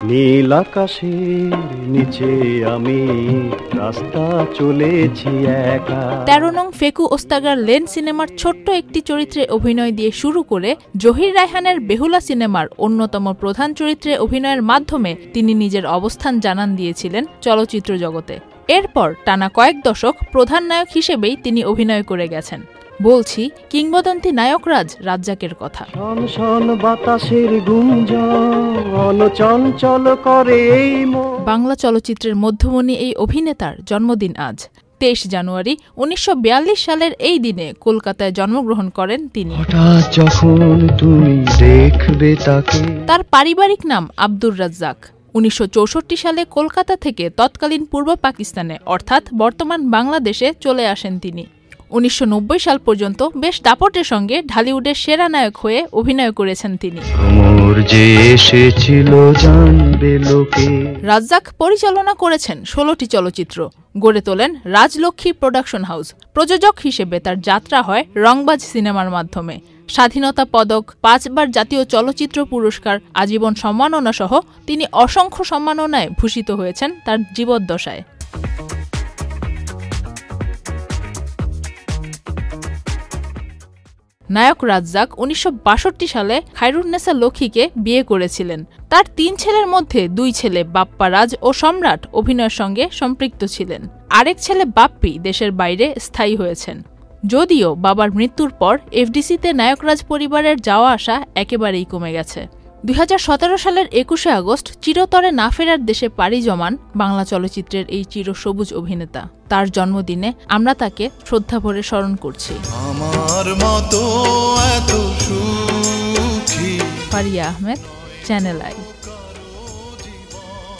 নীল আকাশের নিচে আমি রাস্তা চলেছি একা। ১৩ নং ফেকু ওস্তাগার লেন সিনেমার ছোট্ট একটি চরিত্রে অভিনয় দিয়ে শুরু করে জহির রায়হানের বেহুলা সিনেমার অন্যতম প্রধান চরিত্রে অভিনয়ের মাধ্যমে তিনি নিজের অবস্থান জানান দিয়েছিলেন চলচ্চিত্র জগতে। এরপর টানা কয়েক দশক প্রধান নায়ক হিসেবেই তিনি অভিনয় করে গেছেন। বলছি কিংবদন্তি নায়করাজ রাজ্জাকের কথা। বাতাসের গুঞ্জন চঞ্চল করে বাংলা চলচ্চিত্রের মধ্যমণি এই অভিনেতার জন্মদিন আজ ২৩ জানুয়ারি ১৯৪২ সালের এই দিনে কলকাতায় জন্মগ্রহণ করেন তিনি। তার পারিবারিক নাম আব্দুর রাজ্জাক। ১৯৬৪ সালে কলকাতা থেকে তৎকালীন পূর্ব পাকিস্তানে অর্থাৎ বর্তমান বাংলাদেশে চলে আসেন তিনি। ১৯৯০ সাল পর্যন্ত বেশ দাপটের সঙ্গে ঢালিউডের সেরা নায়ক হয়ে অভিনয় করেছেন তিনি। রাজ্জাক পরিচালনা করেছেন ১৬টি চলচ্চিত্র, গড়ে তোলেন রাজলক্ষ্মী প্রোডাকশন হাউস। প্রযোজক হিসেবে তার যাত্রা হয় রংবাজ সিনেমার মাধ্যমে। স্বাধীনতা পদক, ৫ বার জাতীয় চলচ্চিত্র পুরস্কার, আজীবন সম্মাননা সহ তিনি অসংখ্য সম্মাননায় ভূষিত হয়েছেন তার জীবদ্দশায়। নায়ক রাজ্জাক ১৯৬২ সালে খায়রুন্নেসা লক্ষ্মীকে বিয়ে করেছিলেন। তার ৩ ছেলের মধ্যে ২ ছেলে বাপ্পা রাজ ও সম্রাট অভিনয়ের সঙ্গে সম্পৃক্ত ছিলেন। আরেক ছেলে বাপ্পি দেশের বাইরে স্থায়ী হয়েছেন। যদিও বাবার মৃত্যুর পর এফডিসিতে নায়করাজ পরিবারের যাওয়া আসা একেবারেই কমে গেছে। ২০১৭ সালের ২১শে আগস্ট চিরতরে না ফেরার দেশে পাড়ি জমান বাংলা চলচ্চিত্রের এই চিরসবুজ অভিনেতা। তার জন্মদিনে আমরা তাকে শ্রদ্ধাভরে স্মরণ করছি। আমার মতো এত সুখী। Faria Ahmed, channel I.